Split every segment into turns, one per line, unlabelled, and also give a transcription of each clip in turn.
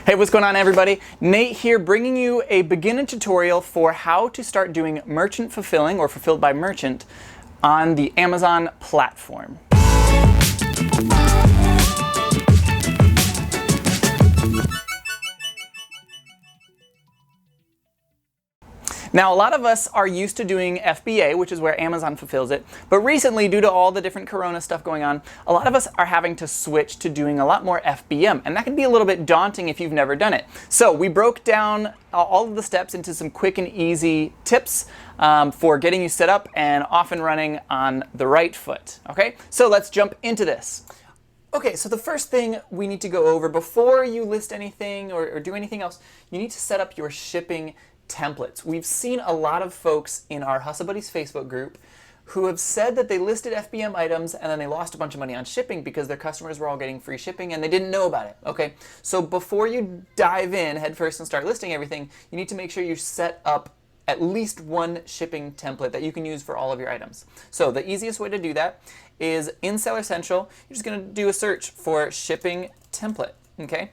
Hey, what's going on, everybody? Nate here, bringing you a beginner tutorial for how to start doing merchant fulfilling or fulfilled by merchant on the Amazon platform. Now, a lot of us are used to doing FBA, which is where Amazon fulfills it, but recently, due to all the different Corona stuff going on, a lot of us are having to switch to doing a lot more FBM, and that can be a little bit daunting if you've never done it. So we broke down all of the steps into some quick and easy tips for getting you set up and off and running on the right foot. Okay, so let's jump into this. Okay, so the first thing we need to go over before you list anything or do anything else, you need to set up your shipping templates. We've seen a lot of folks in our Hustle Buddies Facebook group who have said that they listed FBM items and then they lost a bunch of money on shipping because their customers were all getting free shipping and they didn't know about it. Okay, so before you dive in head first and start listing everything, you need to make sure you set up at least one shipping template that you can use for all of your items. So the easiest way to do that is in Seller Central. You're just going to do a search for shipping template. Okay,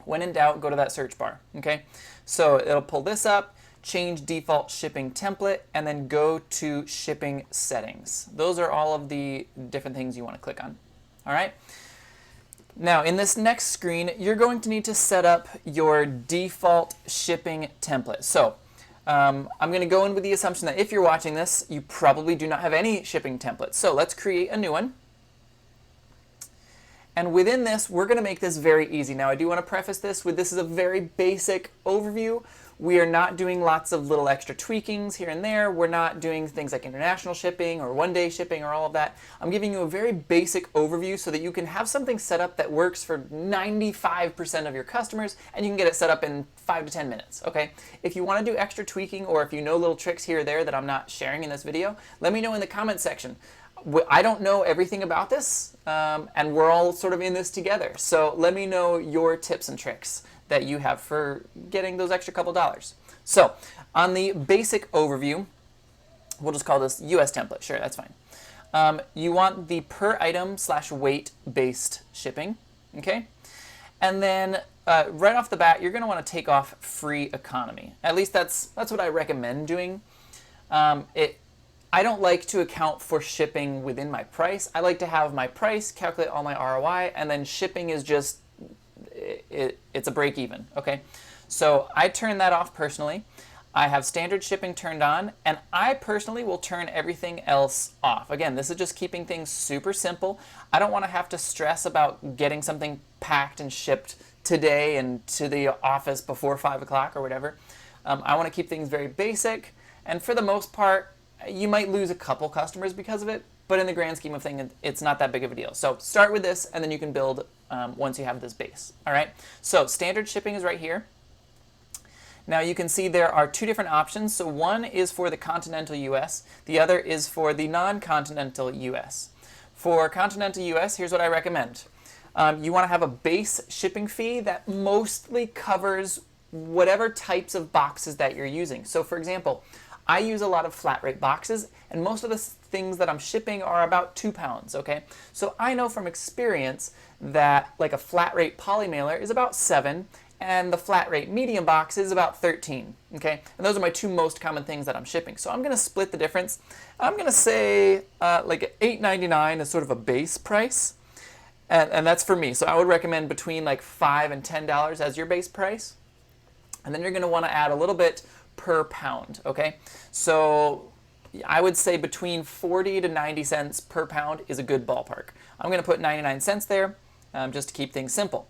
when in doubt, go to that search bar. Okay, so it'll pull this up, change default shipping template, and then go to shipping settings. Those are all of the different things you want to click on. All right. Now, in this next screen, you're going to need to set up your default shipping template. So I'm going to go in with the assumption that if you're watching this, you probably do not have any shipping templates. So let's create a new one. And within this, we're going to make this very easy. Now, I do want to preface this with this is a very basic overview. We are not doing lots of little extra tweakings here and there. We're not doing things like international shipping or one-day shipping or all of that. I'm giving you a very basic overview so that you can have something set up that works for 95% of your customers, and you can get it set up in 5 to 10 minutes, okay? If you want to do extra tweaking or if you know little tricks here or there that I'm not sharing in this video, let me know in the comment section. I don't know everything about this, and we're all sort of in this together. So let me know your tips and tricks that you have for getting those extra couple dollars. So on the basic overview, we'll just call this US template. Sure, that's fine. You want the per item / weight based shipping, okay? And then right off the bat, you're going to want to take off free economy. At least that's what I recommend doing. I don't like to account for shipping within my price. I like to have my price, calculate all my ROI, and then shipping is just, it's a break even, okay? So I turn that off personally. I have standard shipping turned on, and I personally will turn everything else off. Again, this is just keeping things super simple. I don't want to have to stress about getting something packed and shipped today and to the office before 5 o'clock or whatever. I want to keep things very basic, and for the most part, you might lose a couple customers because of it, but in the grand scheme of things, it's not that big of a deal. So start with this, and then you can build once you have this base. All right. So standard shipping is right here. Now you can see there are two different options. So one is for the continental US. The other is for the non-continental US. For continental US, here's what I recommend. You want to have a base shipping fee that mostly covers whatever types of boxes that you're using. So for example, I use a lot of flat rate boxes, and most of the things that I'm shipping are about 2 pounds, okay? So I know from experience that like a flat rate poly mailer is about 7, and the flat rate medium box is about 13, okay? And those are my two most common things that I'm shipping. So I'm gonna split the difference. I'm gonna say like $8.99 is sort of a base price, and that's for me. So I would recommend between like $5 and $10 as your base price. And then you're gonna wanna add a little bit per pound, okay? So I would say between 40 to 90 cents per pound is a good ballpark. I'm going to put 99 cents there just to keep things simple.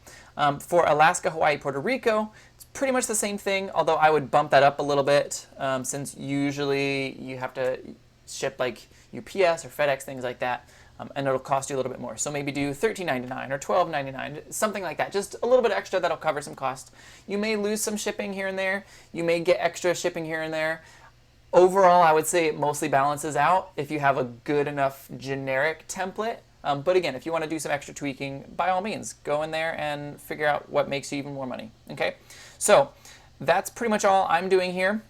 For Alaska, Hawaii, Puerto Rico, it's pretty much the same thing, although I would bump that up a little bit since usually you have to ship like UPS or FedEx, things like that. And it'll cost you a little bit more. So maybe do $13.99 or $12.99, something like that. Just a little bit extra that'll cover some cost. You may lose some shipping here and there. You may get extra shipping here and there. Overall, I would say it mostly balances out if you have a good enough generic template. But again, if you want to do some extra tweaking, by all means, go in there and figure out what makes you even more money. Okay, so that's pretty much all I'm doing here.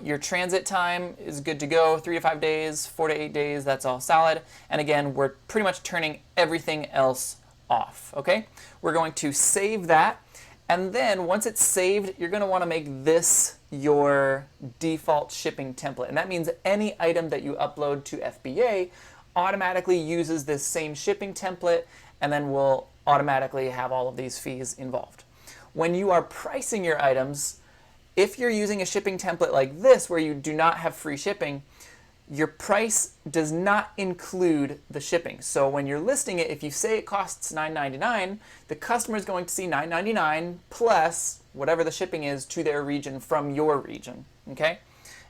Your transit time is good to go, 3 to 5 days, 4 to 8 days, that's all solid. And again, we're pretty much turning everything else off, okay? We're going to save that, and then once it's saved, you're going to want to make this your default shipping template, and that means any item that you upload to FBA automatically uses this same shipping template, and then will automatically have all of these fees involved. When you are pricing your items, if you're using a shipping template like this where you do not have free shipping, your price does not include the shipping. So when you're listing it, if you say it costs $9.99, the customer is going to see $9.99 plus whatever the shipping is to their region from your region, okay?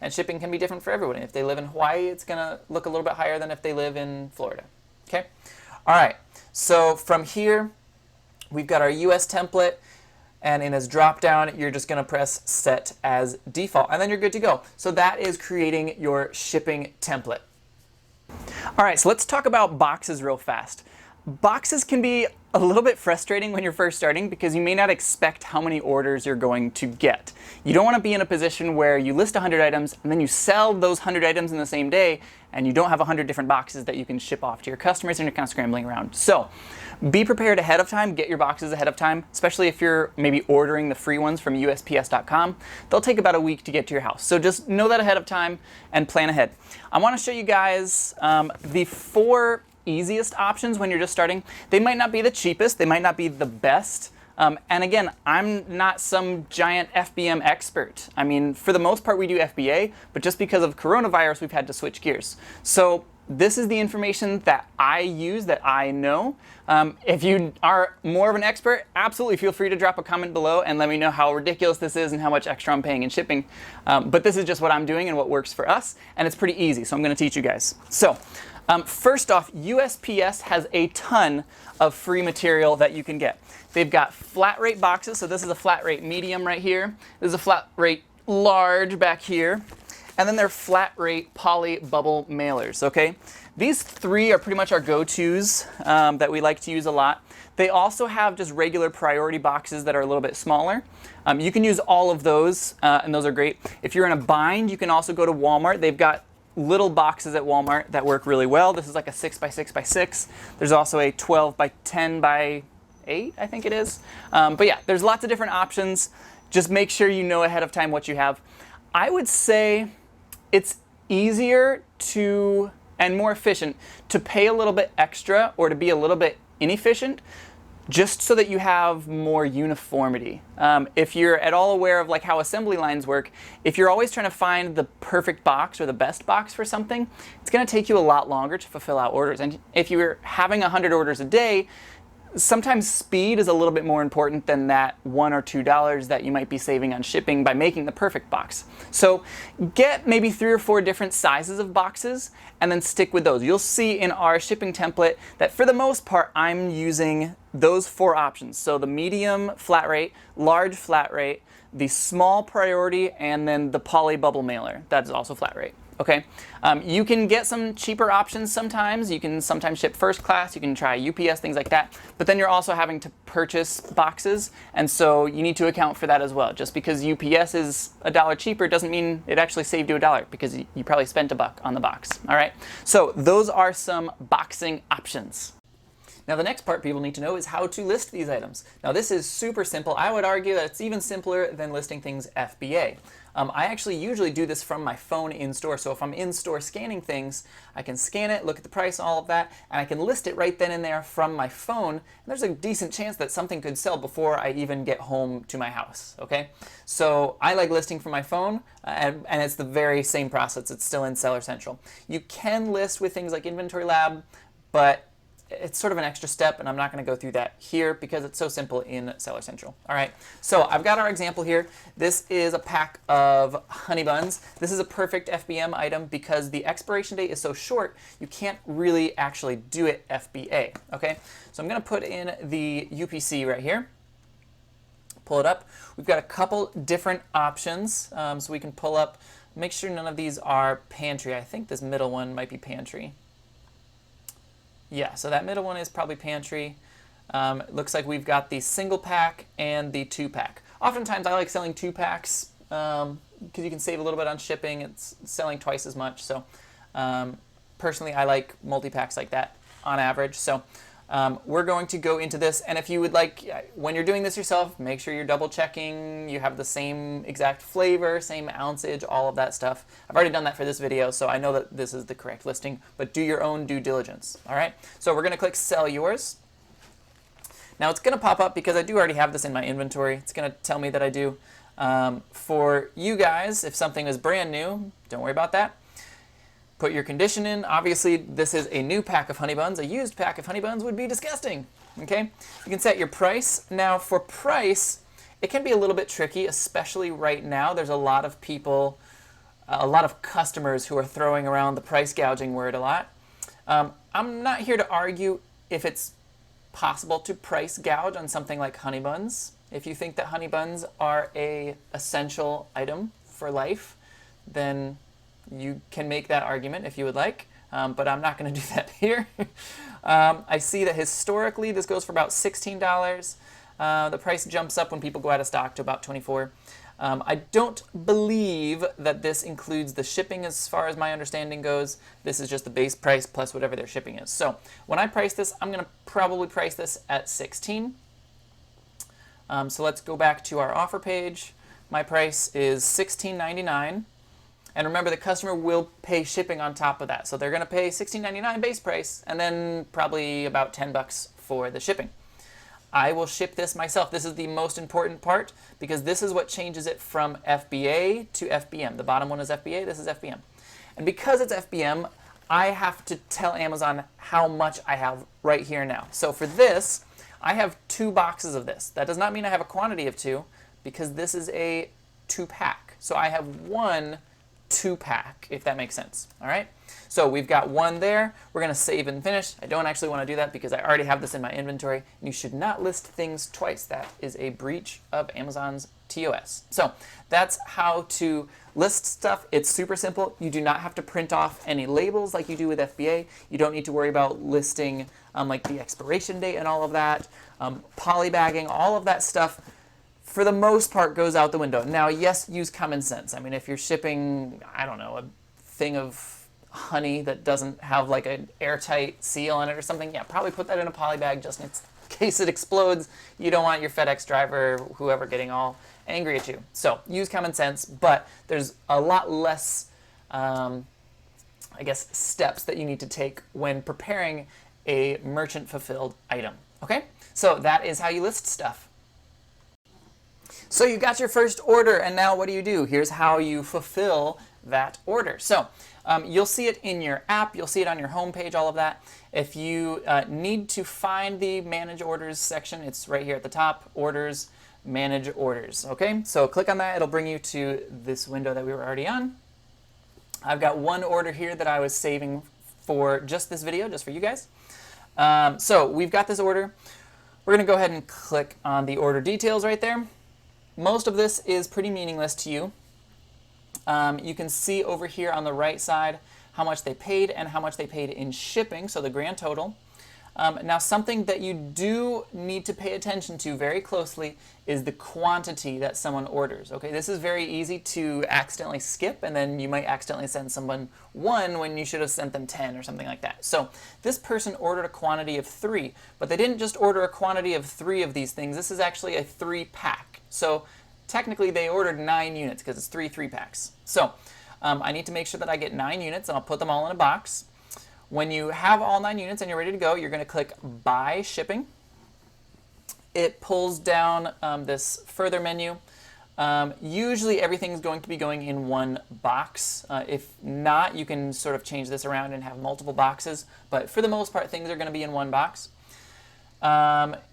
And shipping can be different for everyone. If they live in Hawaii, it's gonna look a little bit higher than if they live in Florida, okay? All right, so from here, we've got our US template, and in this drop down, you're just gonna press set as default, and then you're good to go. So that is creating your shipping template. All right, so let's talk about boxes real fast. Boxes can be a little bit frustrating when you're first starting because you may not expect how many orders you're going to get. You don't want to be in a position where you list 100 items and then you sell those 100 items in the same day and you don't have 100 different boxes that you can ship off to your customers and you're kind of scrambling around. So be prepared ahead of time, get your boxes ahead of time, especially if you're maybe ordering the free ones from USPS.com. They'll take about a week to get to your house. So just know that ahead of time and plan ahead. I want to show you guys the 4 easiest options when you're just starting. They might not be the cheapest, they might not be the best. And again, I'm not some giant FBM expert. I mean, for the most part we do FBA, but just because of coronavirus, we've had to switch gears. So this is the information that I use, that I know. If you are more of an expert, absolutely feel free to drop a comment below and let me know how ridiculous this is and how much extra I'm paying in shipping. But this is just what I'm doing and what works for us, and it's pretty easy, so I'm gonna teach you guys. So, first off, USPS has a ton of free material that you can get. They've got flat rate boxes, so this is a flat rate medium right here. This is a flat rate large back here. And then they're flat rate poly bubble mailers, okay? These 3 are pretty much our go-tos that we like to use a lot. They also have just regular priority boxes that are a little bit smaller. You can use all of those, and those are great. If you're in a bind, you can also go to Walmart. They've got little boxes at Walmart that work really well. This is like a 6x6x6. There's also a 12x10x8, I think it is. But yeah, there's lots of different options. Just make sure you know ahead of time what you have. I would say it's easier to, and more efficient, to pay a little bit extra or to be a little bit inefficient just so that you have more uniformity. If you're at all aware of like how assembly lines work, if you're always trying to find the perfect box or the best box for something, it's gonna take you a lot longer to fulfill out orders. And if you're having 100 orders a day, sometimes speed is a little bit more important than that $1 or $2 that you might be saving on shipping by making the perfect box. So get maybe 3 or 4 different sizes of boxes and then stick with those. You'll see in our shipping template that for the most part I'm using those 4 options. So the medium flat rate, large flat rate, the small priority, and then the poly bubble mailer. That is also flat rate. Okay, you can get some cheaper options sometimes. You can sometimes ship first class. You can try UPS, things like that. But then you're also having to purchase boxes, and so you need to account for that as well. Just because UPS is $1 cheaper doesn't mean it actually saved you $1 because you probably spent $1 on the box. All right, so those are some boxing options. Now the next part people need to know is how to list these items. Now this is super simple. I would argue that it's even simpler than listing things FBA. I actually usually do this from my phone in store. So if I'm in store scanning things, I can scan it, look at the price, all of that, and I can list it right then and there from my phone. And there's a decent chance that something could sell before I even get home to my house, okay? So I like listing from my phone, and it's the very same process. It's still in Seller Central. You can list with things like Inventory Lab, but it's sort of an extra step, and I'm not going to go through that here because it's so simple in Seller Central. All right, so I've got our example here. This is a pack of honey buns. This is a perfect FBM item because the expiration date is so short, you can't really actually do it FBA, okay? So I'm going to put in the UPC right here. Pull it up. We've got a couple different options, so we can pull up, make sure none of these are pantry. I think this middle one might be pantry. Yeah, so that middle one is probably pantry. It looks like we've got the single pack and the 2-pack. Oftentimes I like selling 2-packs because you can save a little bit on shipping. It's selling twice as much. So personally I like multi-packs like that on average. So We're going to go into this, and if you would like, when you're doing this yourself, make sure you're double checking, you have the same exact flavor, same ounceage, all of that stuff. I've already done that for this video, so I know that this is the correct listing, but do your own due diligence, all right? So we're gonna click Sell Yours. Now it's gonna pop up because I do already have this in my inventory. It's gonna tell me that I do. For you guys, if something is brand new, don't worry about that. Put your condition in. Obviously, this is a new pack of honey buns. A used pack of honey buns would be disgusting. Okay? You can set your price. Now, for price, it can be a little bit tricky, especially right now. There's a lot of people, a lot of customers who are throwing around the price gouging word a lot. I'm not here to argue if it's possible to price gouge on something like honey buns. If you think that honey buns are an essential item for life, then you can make that argument if you would like, but I'm not going to do that here. I see that historically this goes for about $16. The price jumps up when people go out of stock to about $24. I don't believe that this includes the shipping as far as my understanding goes. This is just the base price plus whatever their shipping is. So when I price this, I'm going to probably price this at $16. So let's go back to our offer page. My price is $16.99. And remember, the customer will pay shipping on top of that. So they're going to pay $16.99 base price and then probably about $10 for the shipping. I will ship this myself. This is the most important part because this is what changes it from FBA to FBM. The bottom one is FBA, this is FBM. And because it's FBM, I have to tell Amazon how much I have right here now. So for this, I have 2 boxes of this. That does not mean I have a quantity of 2 because this is a 2-pack. So I have 1 2-pack, if that makes sense. All right, so we've got 1 there. We're going to save and finish. I don't actually want to do that because I already have this in my inventory. You should not list things twice. That is a breach of Amazon's TOS. So that's how to list stuff. It's super simple. You do not have to print off any labels like you do with FBA. You don't need to worry about listing like the expiration date and all of that. Polybagging, all of that stuff, for the most part, goes out the window. Now, yes, use common sense. I mean, if you're shipping, I don't know, a thing of honey that doesn't have like an airtight seal on it or something, yeah, probably put that in a poly bag just in case it explodes. You don't want your FedEx driver or whoever getting all angry at you. So use common sense, but there's a lot less, I guess, steps that you need to take when preparing a merchant-fulfilled item. Okay? So that is how you list stuff. So you got your first order, and now what do? Here's how you fulfill that order. So you'll see it in your app, you'll see it on your homepage, all of that. If you need to find the Manage Orders section, it's right here at the top, Orders, Manage Orders. Okay, so click on that, it'll bring you to this window that we were already on. I've got 1 order here that I was saving for just this video, just for you guys. So we've got this order. We're going to go ahead and click on the order details right there. Most of this is pretty meaningless to you. You can see over here on the right side how much they paid and how much they paid in shipping, so the grand total. Now, something that you do need to pay attention to very closely is the quantity that someone orders. Okay, this is very easy to accidentally skip, and then you might accidentally send someone 1 when you should have sent them 10 or something like that. So this person ordered a quantity of 3, but they didn't just order a quantity of 3 of these things. This is actually a 3-pack. So technically they ordered 9 units because it's 3 3-packs. So I need to make sure that I get 9 units, and I'll put them all in a box. When you have all 9 units and you're ready to go, you're going to click Buy Shipping. It pulls down this further menu. Usually everything's going to be going in 1 box. If not, you can sort of change this around and have multiple boxes. But for the most part, things are going to be in 1 box.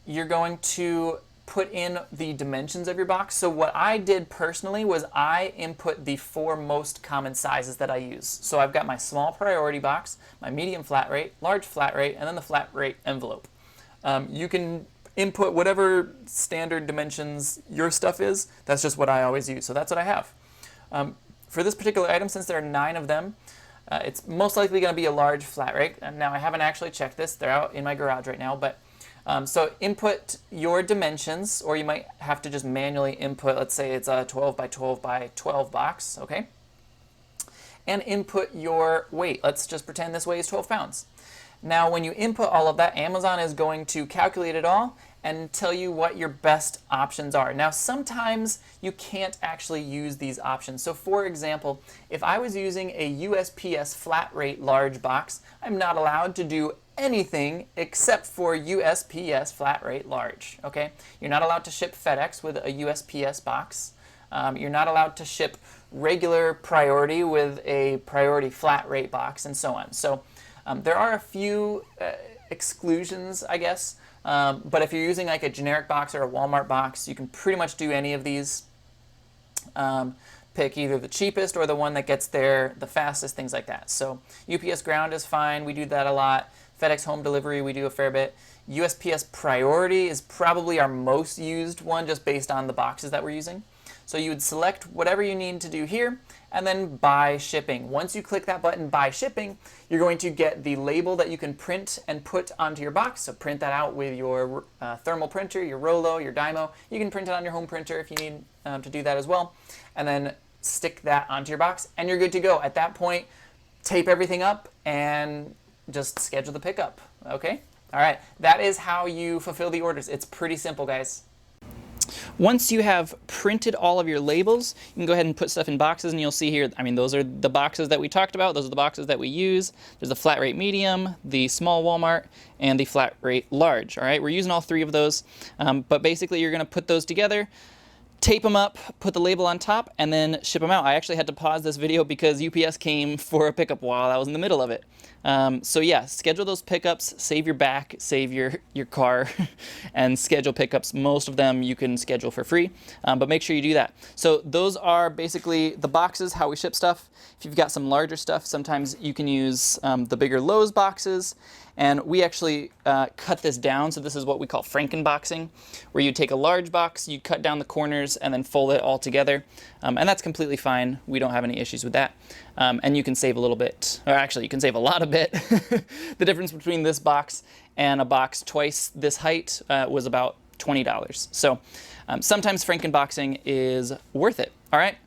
You're going to put in the dimensions of your box. So what I did personally was I input the 4 most common sizes that I use. So I've got my small priority box, my medium flat rate, large flat rate, and then the flat rate envelope. You can input whatever standard dimensions your stuff is. That's just what I always use. So that's what I have. For this particular item, since there are 9 of them, it's most likely going to be a large flat rate. And now I haven't actually checked this. They're out in my garage right now, but so input your dimensions, or you might have to just manually input, let's say it's a 12 by 12 by 12 box, okay? And input your weight. Let's just pretend this weighs 12 pounds. Now, when you input all of that, Amazon is going to calculate it all and tell you what your best options are. Now, sometimes you can't actually use these options. So for example, if I was using a USPS flat rate large box, I'm not allowed to do anything except for USPS flat rate large, okay? You're not allowed to ship FedEx with a USPS box. You're not allowed to ship regular priority with a priority flat rate box, and so on. So there are a few exclusions, I guess. But if you're using like a generic box or a Walmart box, you can pretty much do any of these. Pick either the cheapest or the one that gets there the fastest, things like that. So UPS ground is fine. We do that a lot. FedEx home delivery, we do a fair bit. USPS priority is probably our most used one just based on the boxes that we're using. So you would select whatever you need to do here and then buy shipping. Once you click that button, buy shipping, you're going to get the label that you can print and put onto your box. So print that out with your thermal printer, your Rollo, your Dymo. You can print it on your home printer if you need to do that as well. And then stick that onto your box and you're good to go. At that point, tape everything up and just schedule the pickup, okay? All right, that is how you fulfill the orders. It's pretty simple, guys. Once you have printed all of your labels, you can go ahead and put stuff in boxes, and you'll see here, I mean, those are the boxes that we talked about. Those are the boxes that we use. There's the flat rate medium, the small Walmart, and the flat rate large, all right? We're using all three of those, but basically you're gonna put those together, tape them up, put the label on top, and then ship them out. I actually had to pause this video because UPS came for a pickup while I was in the middle of it. So yeah, schedule those pickups, save your back, save your car, and schedule pickups. Most of them you can schedule for free, but make sure you do that. So those are basically the boxes, how we ship stuff. If you've got some larger stuff, sometimes you can use the bigger Lowe's boxes. And we actually cut this down, so this is what we call Frankenboxing, where you take a large box, you cut down the corners, and then fold it all together. And that's completely fine. We don't have any issues with that. And you can save a little bit, or actually you can save a lot of bit. The difference between this box and a box twice this height was about $20. So sometimes Frankenboxing is worth it, all right?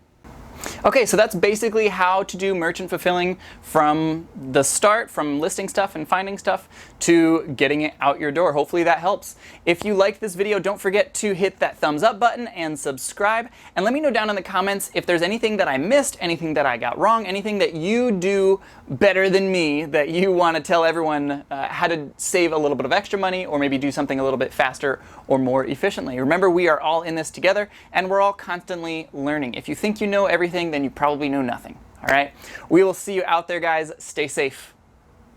Okay, so that's basically how to do merchant fulfilling from the start, from listing stuff and finding stuff to getting it out your door. Hopefully that helps. If you liked this video, don't forget to hit that thumbs up button and subscribe. And let me know down in the comments if there's anything that I missed, anything that I got wrong, anything that you do better than me that you want to tell everyone how to save a little bit of extra money or maybe do something a little bit faster or more efficiently. Remember, we are all in this together and we're all constantly learning. If you think you know everything, then you probably know nothing. All right? We will see you out there, guys. Stay safe.